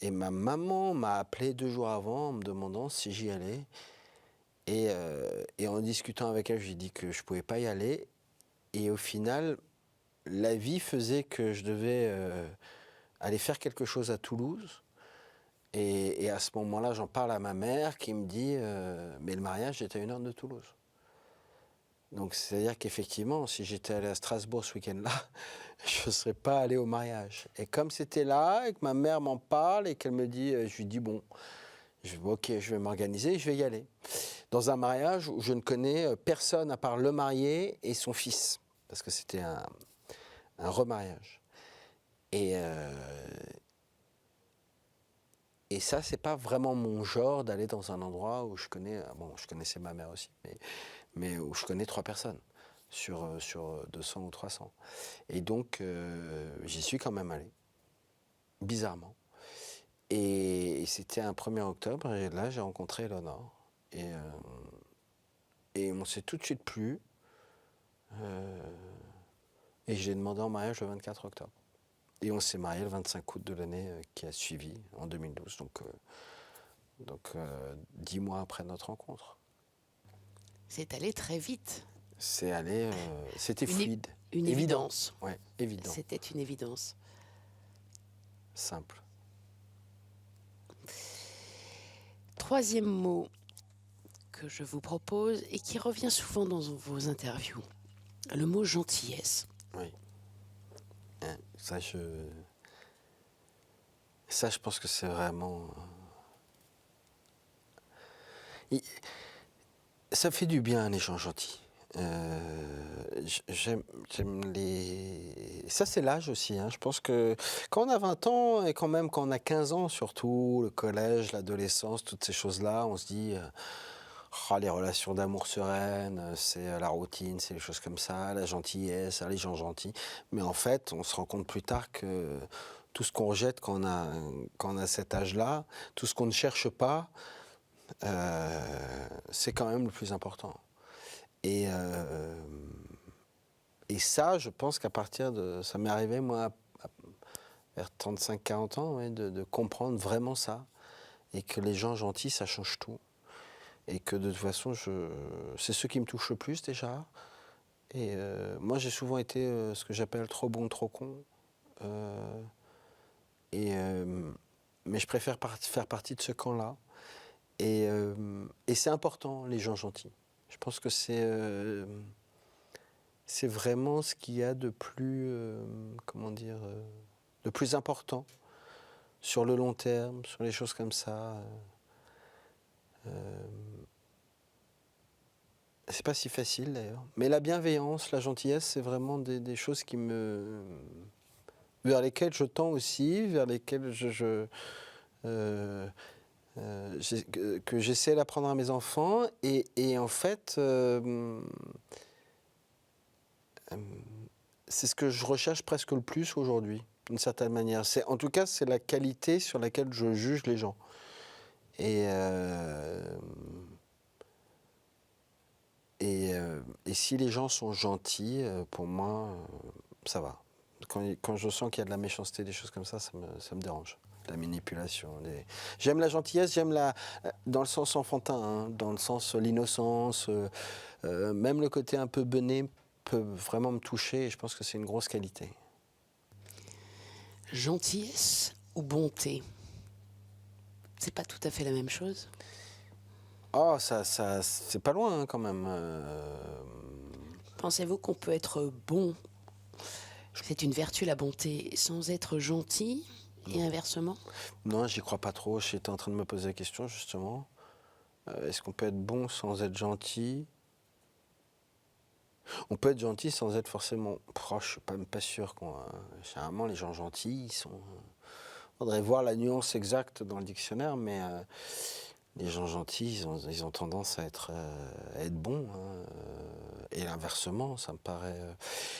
Et ma maman m'a appelé 2 jours avant en me demandant si j'y allais. Et en discutant avec elle, je lui ai dit que je ne pouvais pas y aller. Et au final, la vie faisait que je devais aller faire quelque chose à Toulouse. Et à ce moment-là, j'en parle à ma mère qui me dit mais le mariage est à 1 heure de Toulouse. Donc c'est-à-dire qu'effectivement, si j'étais allé à Strasbourg ce week-end-là, je ne serais pas allé au mariage. Et comme c'était là, et que ma mère m'en parle, et qu'elle me dit, je lui dis bon, ok, je vais m'organiser, je vais y aller. Dans un mariage où je ne connais personne à part le marié et son fils, parce que c'était un remariage. Et ça, c'est pas vraiment mon genre d'aller dans un endroit où je connaissais ma mère aussi, mais où je connais 3 personnes sur 200 ou 300. Et donc, j'y suis quand même allé, bizarrement. Et c'était un 1er octobre, et là, j'ai rencontré Éléonore. Et on s'est tout de suite plu. Et j'ai demandé en mariage le 24 octobre. Et on s'est marié le 25 août de l'année qui a suivi, en 2012. Donc 10 mois après notre rencontre.
C'est allé très vite.
C'était fluide.
Une évidence.
Ouais, évident.
C'était une évidence.
Simple.
3e mot que je vous propose et qui revient souvent dans vos interviews, le mot gentillesse.
Oui. Ça, je pense que c'est vraiment... Ça fait du bien, les gens gentils. j'aime les... Ça, c'est l'âge aussi, hein. Je pense que quand on a 20 ans, et quand même quand on a 15 ans, surtout, le collège, l'adolescence, toutes ces choses-là, on se dit... Ah, les relations d'amour sereines, c'est la routine, c'est les choses comme ça, la gentillesse, les gens gentils. Mais en fait, on se rend compte plus tard que tout ce qu'on rejette quand on a cet âge-là, tout ce qu'on ne cherche pas, c'est quand même le plus important. Et ça, je pense qu'à partir de... Ça m'est arrivé, moi, vers 35-40 ans, ouais, de comprendre vraiment ça. Et que les gens gentils, ça change tout. Et que de toute façon, c'est ceux qui me touchent le plus déjà. Et moi, j'ai souvent été ce que j'appelle trop bon, trop con. Mais je préfère faire partie de ce camp-là. Et c'est important, les gens gentils. Je pense que c'est vraiment ce qu'il y a de plus, de plus important sur le long terme, sur les choses comme ça. C'est pas si facile d'ailleurs. Mais la bienveillance, la gentillesse, c'est vraiment des choses vers lesquelles je tends aussi, vers lesquelles que j'essaie d'apprendre à mes enfants. Et en fait, c'est ce que je recherche presque le plus aujourd'hui, d'une certaine manière. En tout cas, c'est la qualité sur laquelle je juge les gens. Et si les gens sont gentils, pour moi, ça va. Quand je sens qu'il y a de la méchanceté, des choses comme ça me dérange. La manipulation. J'aime la gentillesse, dans le sens enfantin, hein, dans le sens l'innocence, même le côté un peu bené peut vraiment me toucher et je pense que c'est une grosse qualité.
Gentillesse ou bonté? C'est pas tout à fait la même chose?
Oh, ça c'est pas loin hein, quand même.
Pensez-vous qu'on peut être bon, c'est une vertu la bonté, sans être gentil et inversement?
Non, j'y crois pas trop. J'étais en train de me poser la question justement. Est-ce qu'on peut être bon sans être gentil? On peut être gentil sans être forcément proche. Je suis pas, même pas sûr. Généralement, les gens gentils, ils sont... Il faudrait voir la nuance exacte dans le dictionnaire, mais les gens gentils, ils ont tendance à être bons. Hein, et l'inversement, ça me paraît...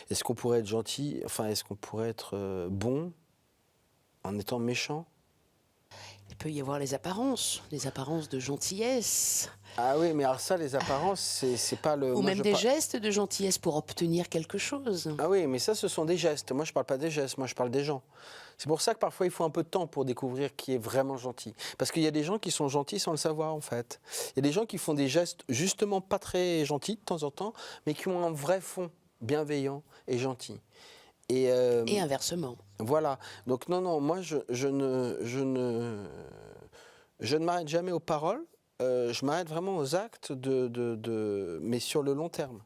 Est-ce qu'on pourrait être gentil, est-ce qu'on pourrait être bon en étant méchant?
Il peut y avoir les apparences de gentillesse.
Ah oui, mais alors ça, les apparences, c'est pas le...
Ou même des gestes de gentillesse pour obtenir quelque chose.
Ah oui, mais ça, ce sont des gestes. Moi, je parle pas des gestes, moi, je parle des gens. C'est pour ça que parfois, il faut un peu de temps pour découvrir qui est vraiment gentil. Parce qu'il y a des gens qui sont gentils sans le savoir, en fait. Il y a des gens qui font des gestes, justement, pas très gentils de temps en temps, mais qui ont un vrai fond bienveillant et gentil. Et
inversement.
Voilà. Donc, non, moi, je ne m'arrête jamais aux paroles. Je m'arrête vraiment aux actes, mais sur le long terme.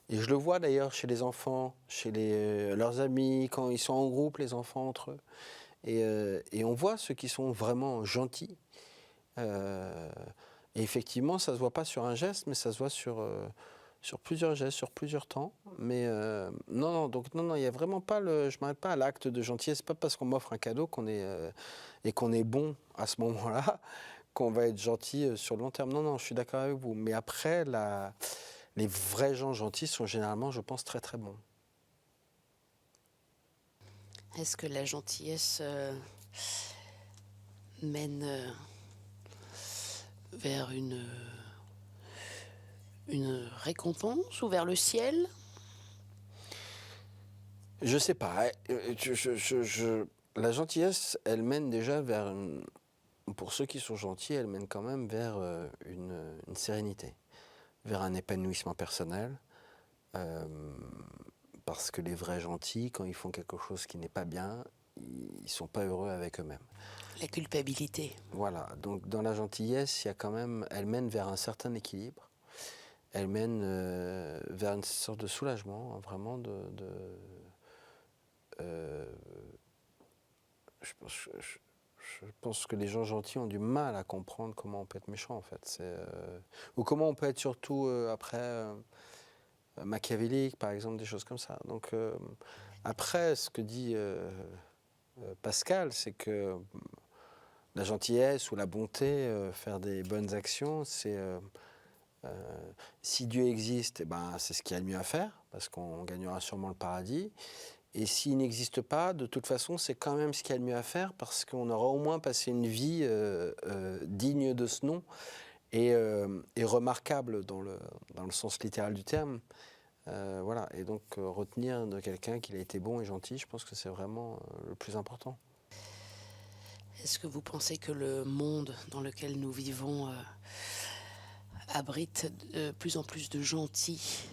Et je le vois d'ailleurs chez les enfants, chez leurs amis, quand ils sont en groupe, les enfants entre eux. Et on voit ceux qui sont vraiment gentils. Et effectivement, ça ne se voit pas sur un geste, mais ça se voit sur plusieurs gestes, sur plusieurs temps. Mais non, il n'y a vraiment pas je ne m'arrête pas à l'acte de gentillesse. Ce n'est pas parce qu'on m'offre un cadeau et qu'on est bon à ce moment-là qu'on va être gentil sur le long terme. Non, je suis d'accord avec vous. Mais après, les vrais gens gentils sont généralement, je pense, très très bons.
Est-ce que la gentillesse mène vers une récompense ou vers le ciel?
Je sais pas. La gentillesse, elle mène déjà vers pour ceux qui sont gentils, elle mène quand même vers une sérénité, vers un épanouissement personnel. Parce que les vrais gentils, quand ils font quelque chose qui n'est pas bien, ils ne sont pas heureux avec eux-mêmes.
La culpabilité.
Voilà. Donc dans la gentillesse, il y a quand même, elle mène vers un certain équilibre. Elle mène vers une sorte de soulagement, hein, vraiment je pense que les gens gentils ont du mal à comprendre comment on peut être méchant, en fait. Ou comment on peut être surtout, après, machiavéliques, par exemple, des choses comme ça. Donc après, ce que dit Pascal, c'est que la gentillesse ou la bonté, faire des bonnes actions, c'est si Dieu existe, eh ben, c'est ce qu'il y a de mieux à faire, parce qu'on gagnera sûrement le paradis. Et s'il n'existe pas, de toute façon, c'est quand même ce qu'il y a de mieux à faire, parce qu'on aura au moins passé une vie digne de ce nom et remarquable dans le sens littéral du terme. Voilà. Et donc, retenir de quelqu'un qu'il a été bon et gentil, je pense que c'est vraiment le plus important.
Est-ce que vous pensez que le monde dans lequel nous vivons abrite de plus en plus de gentils?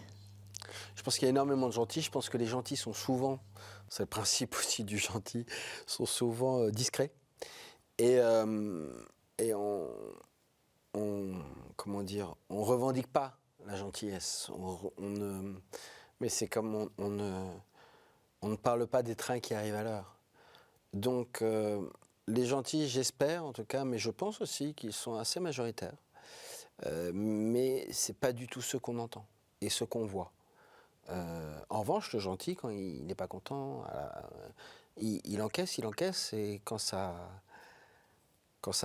Je pense qu'il y a énormément de gentils. Je pense que les gentils sont souvent, c'est le principe aussi du gentil, sont souvent discrets. Et comment dire, on revendique pas la gentillesse. Mais c'est comme on ne parle pas des trains qui arrivent à l'heure. Donc les gentils, j'espère en tout cas, mais je pense aussi qu'ils sont assez majoritaires. Mais c'est pas du tout ce qu'on entend et ce qu'on voit. En revanche, le gentil, quand il n'est pas content, il encaisse, et quand ça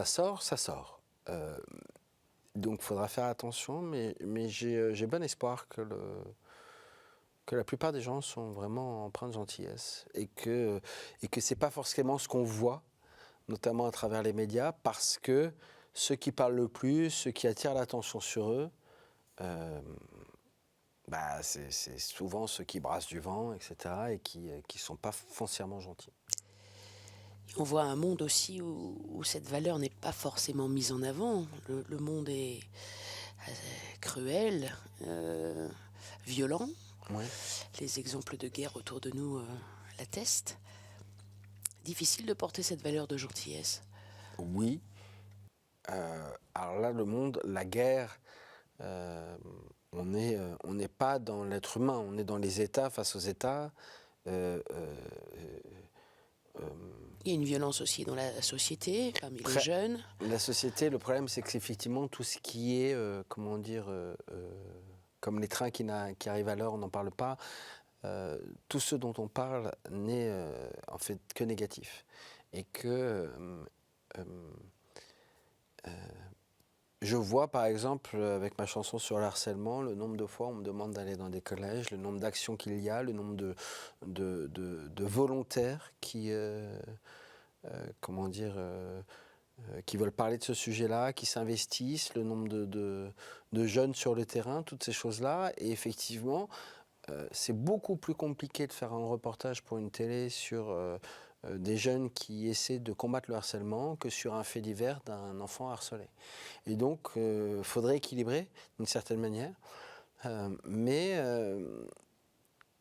sort, ça sort. Donc il faudra faire attention, mais j'ai bon espoir que la plupart des gens sont vraiment empreints de gentillesse et que c'est pas forcément ce qu'on voit, notamment à travers les médias, parce que ceux qui parlent le plus, ceux qui attirent l'attention sur eux, c'est souvent ceux qui brassent du vent, etc., et qui ne sont pas foncièrement gentils.
On voit un monde aussi où cette valeur n'est pas forcément mise en avant. Le monde est cruel, violent.
Ouais.
Les exemples de guerre autour de nous l'attestent. Difficile de porter cette valeur de gentillesse.
Oui. Alors là, le monde, la guerre, on n'est pas dans l'être humain, on est dans les États face aux États.
Il y a une violence aussi dans la société, parmi les jeunes.
La société, le problème, c'est que c'est effectivement tout ce qui est, comme les trains qui arrivent à l'heure, on n'en parle pas. Tout ce dont on parle n'est en fait que négatif. Et que je vois par exemple avec ma chanson sur le harcèlement, le nombre de fois on me demande d'aller dans des collèges, le nombre d'actions qu'il y a, le nombre de volontaires qui qui veulent parler de ce sujet-là, qui s'investissent, le nombre de jeunes sur le terrain, toutes ces choses-là. Et effectivement, c'est beaucoup plus compliqué de faire un reportage pour une télé sur des jeunes qui essaient de combattre le harcèlement que sur un fait divers d'un enfant harcelé. Et donc, il faudrait équilibrer d'une certaine manière. Mais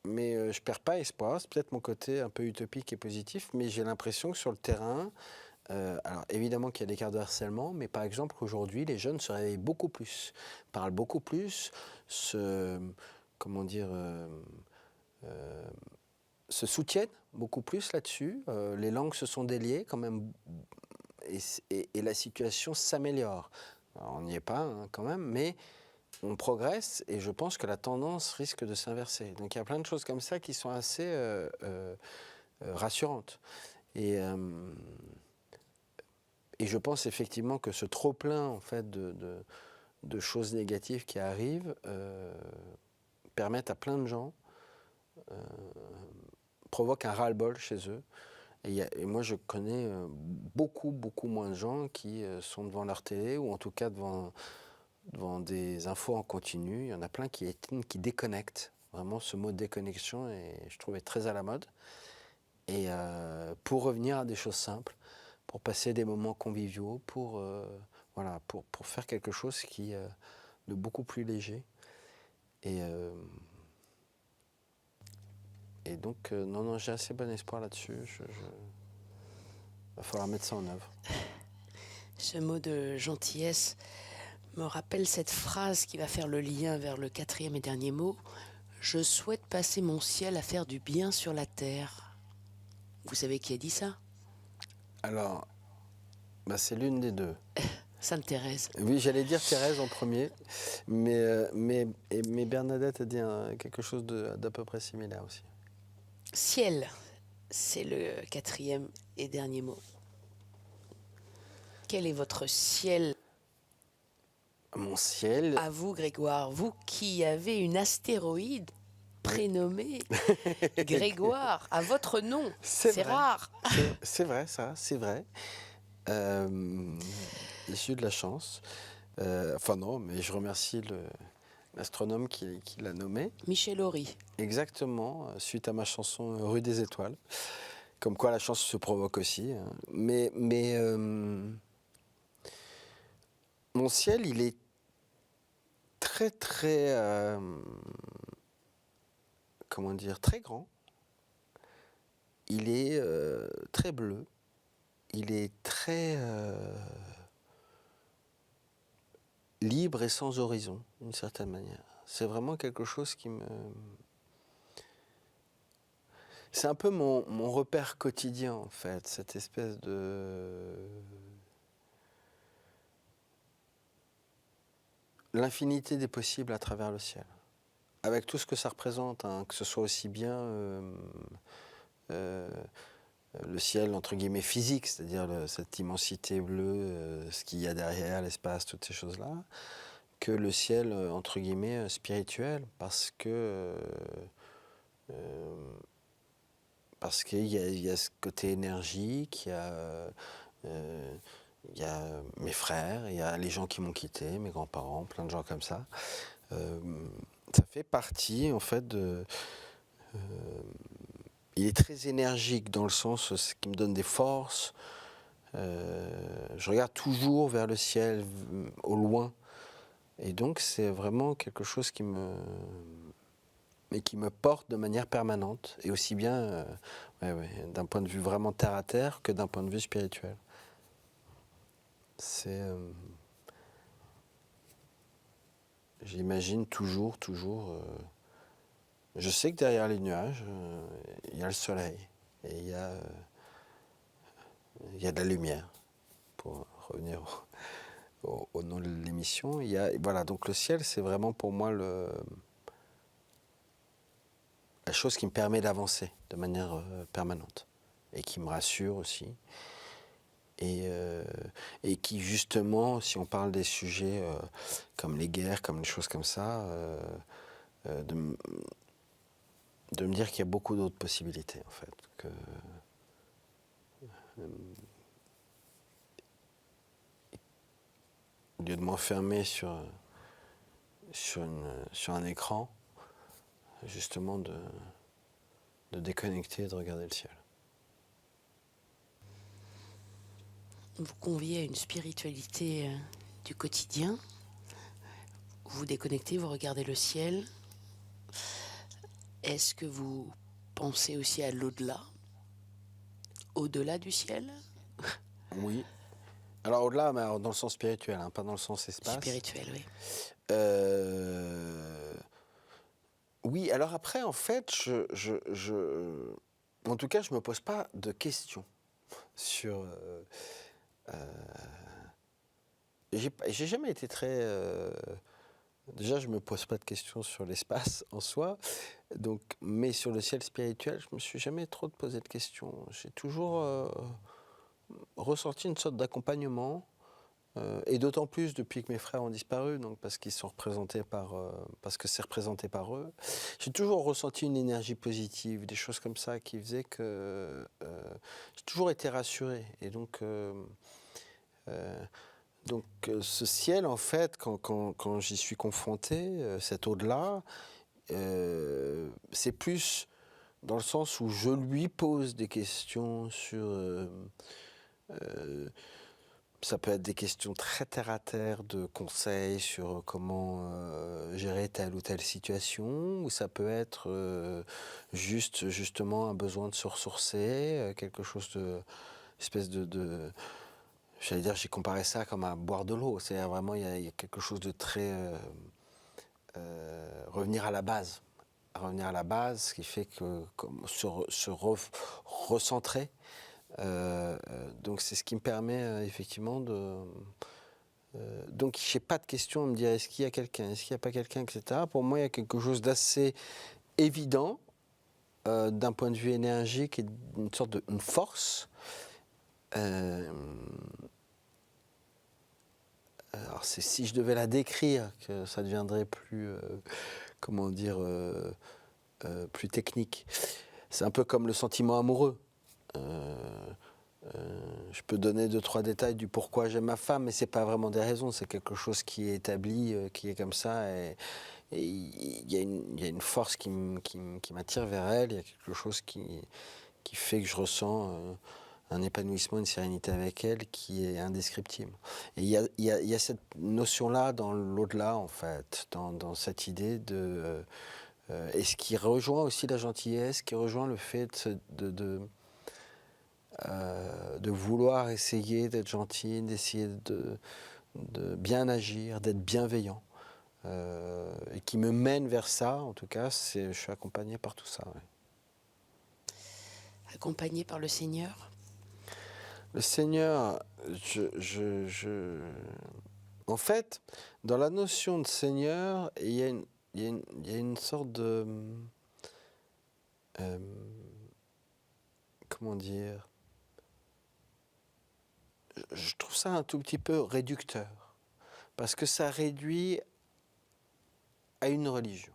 je perds pas espoir. C'est peut-être mon côté un peu utopique et positif, mais j'ai l'impression que sur le terrain, alors évidemment qu'il y a des cas de harcèlement, mais par exemple aujourd'hui, les jeunes se réveillent beaucoup plus, parlent beaucoup plus, se soutiennent beaucoup plus là-dessus. Les langues se sont déliées quand même, et la situation s'améliore. Alors, on n'y est pas hein, quand même, mais on progresse et je pense que la tendance risque de s'inverser. Donc il y a plein de choses comme ça qui sont assez rassurantes. Et je pense effectivement que ce trop-plein en fait, de choses négatives qui arrivent permettent à plein de gens, provoquent un ras-le-bol chez eux. Et moi, je connais beaucoup moins de gens qui sont devant leur télé ou en tout cas devant des infos en continu. Il y en a plein qui déconnectent. Vraiment, ce mot déconnexion, je trouvais très à la mode. Et pour revenir à des choses simples, pour passer des moments conviviaux, pour faire quelque chose qui de beaucoup plus léger. Et donc, non, j'ai assez bon espoir là-dessus. Il va falloir mettre ça en œuvre.
Ce mot de gentillesse me rappelle cette phrase qui va faire le lien vers le 4e et dernier mot. Je souhaite passer mon ciel à faire du bien sur la terre. Vous savez qui a dit ça?
Alors, c'est l'une des deux.
Sainte Thérèse.
Oui, j'allais dire Thérèse en premier, mais Bernadette a dit quelque chose d'à peu près similaire aussi.
Ciel, c'est le 4e et dernier mot. Quel est votre ciel
Mon ciel,
à vous, Grégoire? Vous qui avez une astéroïde prénommée Grégoire, à votre nom. C'est
vrai.
rare.
C'est vrai, ça, c'est vrai. J'ai eu de la chance. Enfin non, mais je remercie l'astronome qui l'a nommé.
Michel Horry.
Exactement, suite à ma chanson Rue des Étoiles. Comme quoi la chance se provoque aussi. Hein. Mais mon ciel, il est très très comment dire, très grand. Il est très bleu. Il est très libre et sans horizon, d'une certaine manière. C'est vraiment quelque chose qui me... C'est un peu mon repère quotidien, en fait, cette espèce de... L'infinité des possibles à travers le ciel. Avec tout ce que ça représente, hein, que ce soit aussi bien le ciel, entre guillemets, physique, c'est-à-dire cette immensité bleue, ce qu'il y a derrière, l'espace, toutes ces choses-là, que le ciel, entre guillemets, spirituel, parce qu'il y a ce côté énergique, il y a mes frères, il y a les gens qui m'ont quitté, mes grands-parents, plein de gens comme ça. Ça fait partie, en fait, il est très énergique dans le sens, ce qui me donne des forces. Je regarde toujours vers le ciel, au loin. Et donc, c'est vraiment quelque chose qui me porte de manière permanente. Et aussi bien, d'un point de vue vraiment terre à terre que d'un point de vue spirituel. J'imagine toujours. Je sais que derrière les nuages, il y a le soleil. Et il y a de la lumière. Pour revenir au nom de l'émission. Voilà, donc le ciel, c'est vraiment pour moi la chose qui me permet d'avancer de manière permanente. Et qui me rassure aussi. Et qui justement, si on parle des sujets comme les guerres, comme les choses comme ça, de me dire qu'il y a beaucoup d'autres possibilités en fait. Au lieu de m'enfermer sur un écran, justement de déconnecter et de regarder le ciel.
Vous conviez à une spiritualité du quotidien. Vous vous déconnectez, vous regardez le ciel. Est-ce que vous pensez aussi à l'au-delà? Au-delà du ciel?
Oui. Alors au-delà, mais alors dans le sens spirituel, hein, pas dans le sens espace.
Spirituel, oui.
Oui, alors après, en fait, en tout cas, je ne me pose pas de questions sur... j'ai jamais été très... déjà, je ne me pose pas de questions sur l'espace en soi, mais sur le ciel spirituel, je ne me suis jamais trop posé de questions. J'ai toujours ressenti une sorte d'accompagnement, et d'autant plus depuis que mes frères ont disparu, donc parce que c'est représenté par eux. J'ai toujours ressenti une énergie positive, des choses comme ça qui faisaient que j'ai toujours été rassuré. Et donc ce ciel, en fait, quand j'y suis confronté, cet au-delà, c'est plus dans le sens où je lui pose des questions sur... ça peut être des questions très terre-à-terre de conseils sur comment gérer telle ou telle situation, ou ça peut être justement un besoin de se ressourcer, quelque chose de... espèce de j'allais dire, j'ai comparé ça comme à boire de l'eau. C'est vraiment, il y a quelque chose de très... revenir à la base. Revenir à la base, ce qui fait que se recentrer. Donc c'est ce qui me permet effectivement Donc je n'ai pas de question à me dire est-ce qu'il y a quelqu'un, est-ce qu'il n'y a pas quelqu'un, etc. Pour moi, il y a quelque chose d'assez évident d'un point de vue énergique et une sorte de une force. Alors si je devais la décrire, que ça deviendrait plus, plus technique. C'est un peu comme le sentiment amoureux. Je peux donner 2-3 détails du pourquoi j'aime ma femme, mais c'est pas vraiment des raisons, c'est quelque chose qui est établi, qui est comme ça, et il y a une force qui m'attire vers elle, il y a quelque chose qui fait que je ressens un épanouissement, une sérénité avec elle qui est indescriptible. Et il y a cette notion-là dans l'au-delà, en fait, dans cette idée de... et ce qui rejoint aussi la gentillesse, qui rejoint le fait de vouloir essayer d'être gentil, d'essayer de bien agir, d'être bienveillant. Et qui me mène vers ça, en tout cas, je suis accompagné par tout ça. Ouais.
Accompagné par le Seigneur?
Le Seigneur, en fait, dans la notion de Seigneur, il y a une sorte de... comment dire? Je trouve ça un tout petit peu réducteur, parce que ça réduit à une religion.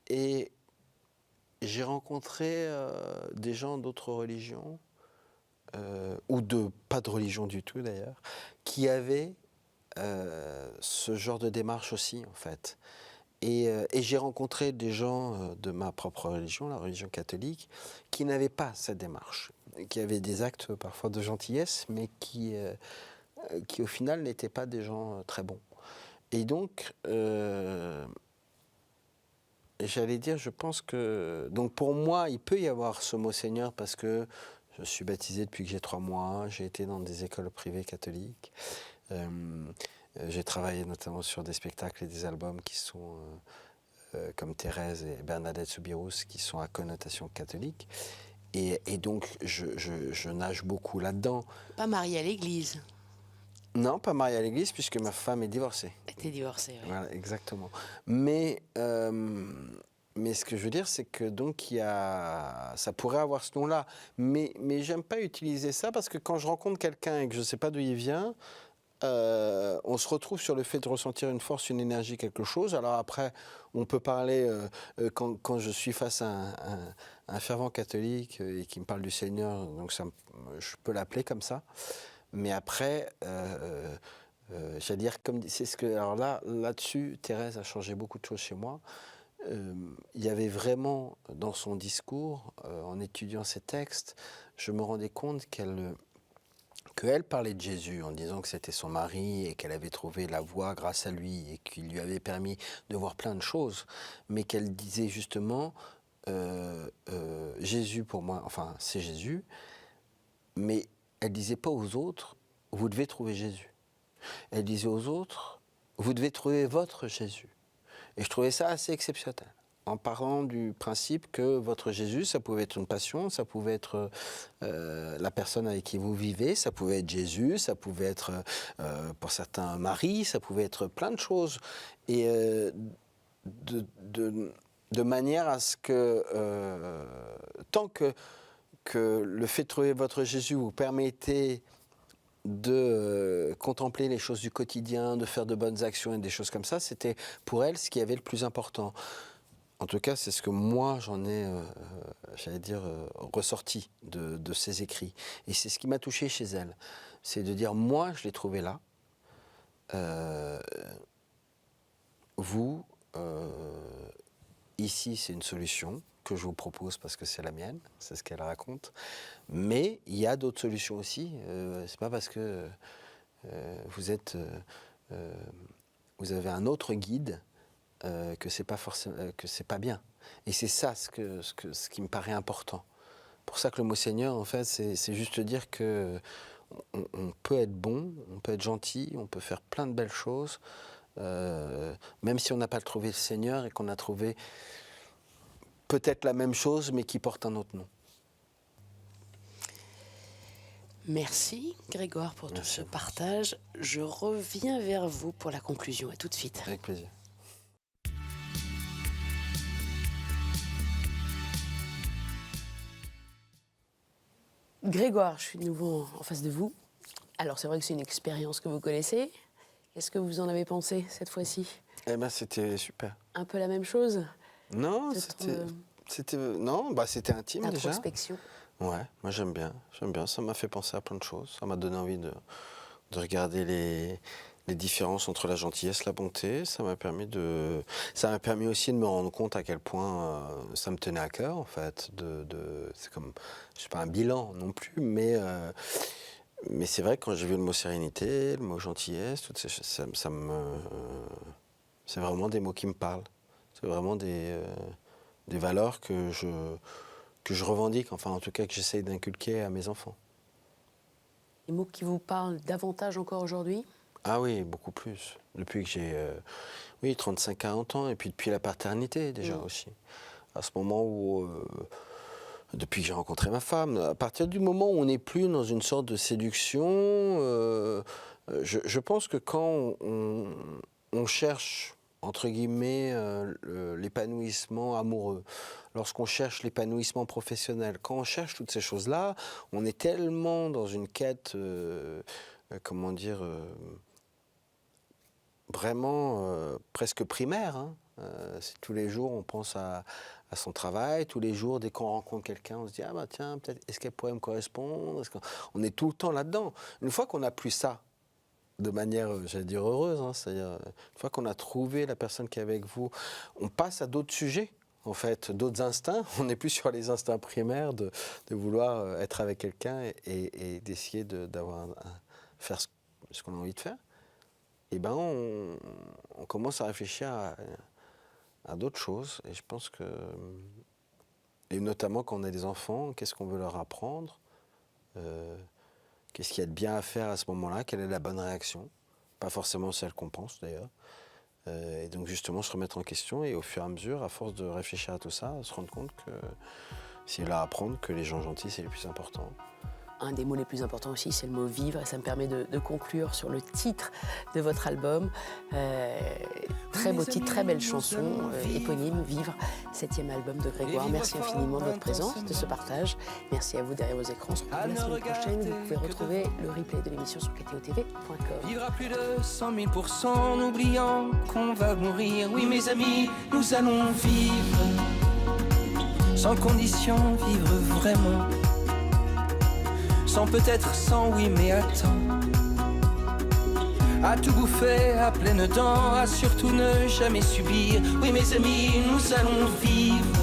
Et j'ai rencontré des gens d'autres religions, ou pas de religion du tout d'ailleurs, qui avaient ce genre de démarche aussi, en fait. Et j'ai rencontré des gens de ma propre religion, la religion catholique, qui n'avaient pas cette démarche, qui avaient des actes parfois de gentillesse, mais qui au final n'étaient pas des gens très bons. Et donc, j'allais dire, je pense que... Donc pour moi, il peut y avoir ce mot Seigneur parce que je suis baptisé depuis que j'ai 3 mois, j'ai été dans des écoles privées catholiques, j'ai travaillé notamment sur des spectacles et des albums qui sont comme Thérèse et Bernadette Soubirous, qui sont à connotation catholique. Et donc je nage beaucoup là-dedans.
Pas mariée à l'église?
Non, pas mariée à l'église puisque ma femme est divorcée.
T'es divorcée, oui.
Voilà, exactement. Mais ce que je veux dire, c'est que donc ça pourrait avoir ce nom-là. Mais j'aime pas utiliser ça parce que quand je rencontre quelqu'un et que je sais pas d'où il vient, on se retrouve sur le fait de ressentir une force, une énergie, quelque chose. Alors après, on peut parler, quand je suis face à un fervent catholique et qui me parle du Seigneur, donc je peux l'appeler comme ça. Mais après, j'allais dire, alors là-dessus, Thérèse a changé beaucoup de choses chez moi. Il y avait vraiment, dans son discours, en étudiant ses textes, je me rendais compte qu'elle parlait de Jésus en disant que c'était son mari et qu'elle avait trouvé la voie grâce à lui et qu'il lui avait permis de voir plein de choses, mais qu'elle disait justement Jésus pour moi, enfin c'est Jésus, mais elle disait pas aux autres vous devez trouver Jésus. Elle disait aux autres vous devez trouver votre Jésus. Et je trouvais ça assez exceptionnel. En parlant du principe que votre Jésus, ça pouvait être une passion, ça pouvait être la personne avec qui vous vivez, ça pouvait être Jésus, ça pouvait être pour certains Marie, ça pouvait être plein de choses. Et de manière à ce que tant que le fait de trouver votre Jésus vous permettez de contempler les choses du quotidien, de faire de bonnes actions et des choses comme ça, c'était pour elle ce qui avait le plus important. En tout cas, c'est ce que moi, j'en ai, ressorti de ses écrits. Et c'est ce qui m'a touché chez elle. C'est de dire, moi, je l'ai trouvé là. Vous, ici, c'est une solution que je vous propose parce que c'est la mienne, c'est ce qu'elle raconte. Mais il y a d'autres solutions aussi. C'est pas parce que vous avez un autre guide que c'est pas forcément que c'est pas bien. Et c'est ça ce qui me paraît important. Pour ça que le mot Seigneur, en fait, c'est juste dire que on peut être bon, on peut être gentil, on peut faire plein de belles choses, même si on n'a pas trouvé le Seigneur et qu'on a trouvé peut-être la même chose, mais qui porte un autre nom.
Merci Grégoire pour
Merci.
tout ce partage. Je reviens vers vous pour la conclusion. À tout de suite.
Avec plaisir.
Grégoire, je suis de nouveau en face de vous. Alors c'est vrai que c'est une expérience que vous connaissez. Qu'est-ce que vous en avez pensé cette fois-ci?
Eh ben, c'était super.
Un peu la même chose?
Non,
Peut-être,
c'était intime déjà.
Introspection.
Ouais, moi j'aime bien. Ça m'a fait penser à plein de choses. Ça m'a donné envie de regarder les différences entre la gentillesse et la bonté. Ça m'a permis aussi de me rendre compte à quel point ça me tenait à cœur, en fait. C'est comme, je sais pas un bilan non plus, mais c'est vrai que quand j'ai vu le mot sérénité, le mot gentillesse, toutes ces choses, c'est vraiment des mots qui me parlent. C'est vraiment des valeurs que je revendique, enfin en tout cas que j'essaye d'inculquer à mes enfants.
Les mots qui vous parlent davantage encore aujourd'hui?
Ah oui, beaucoup plus. Depuis que j'ai 35-40 ans, et puis depuis la paternité déjà aussi. À ce moment où, depuis que j'ai rencontré ma femme, à partir du moment où on n'est plus dans une sorte de séduction, je pense que quand on cherche, entre guillemets, l'épanouissement amoureux, lorsqu'on cherche l'épanouissement professionnel, quand on cherche toutes ces choses-là, on est tellement dans une quête, vraiment presque primaire. Hein. Tous les jours, on pense à son travail. Tous les jours, dès qu'on rencontre quelqu'un, on se dit « Ah bah tiens, peut-être, est-ce qu'elle pourrait me correspondre ?» On est tout le temps là-dedans. Une fois qu'on n'a plus ça, de manière, j'allais dire, heureuse, hein, c'est-à-dire, une fois qu'on a trouvé la personne qui est avec vous, on passe à d'autres sujets, en fait, d'autres instincts. On n'est plus sur les instincts primaires de vouloir être avec quelqu'un et d'essayer faire ce qu'on a envie de faire. Et ben on commence à réfléchir à d'autres choses. Et je pense que, et notamment quand on a des enfants, qu'est-ce qu'on veut leur apprendre, qu'est-ce qu'il y a de bien à faire à ce moment-là, quelle est la bonne réaction, pas forcément celle qu'on pense d'ailleurs. Et donc justement se remettre en question et au fur et à mesure, à force de réfléchir à tout ça, se rendre compte que c'est là à apprendre que les gens gentils c'est les plus importants.
Un des mots les plus importants aussi, c'est le mot « vivre ». Et ça me permet de conclure sur le titre de votre album. Très beau titre, très belle chanson, éponyme, « Vivre », 7e album de Grégoire. Merci infiniment de votre présence, de ce partage. Merci à vous derrière vos écrans. On se retrouve la semaine prochaine. Vous pouvez retrouver le replay de l'émission sur ktotv.com.
Vivre à plus de 100 000%, en oubliant qu'on va mourir. Oui, mes amis, nous allons vivre. Sans condition, vivre vraiment. Sans peut-être, sans oui, mais attends. À tout bouffer à pleines dents, à surtout ne jamais subir. Oui, mes amis, nous allons vivre.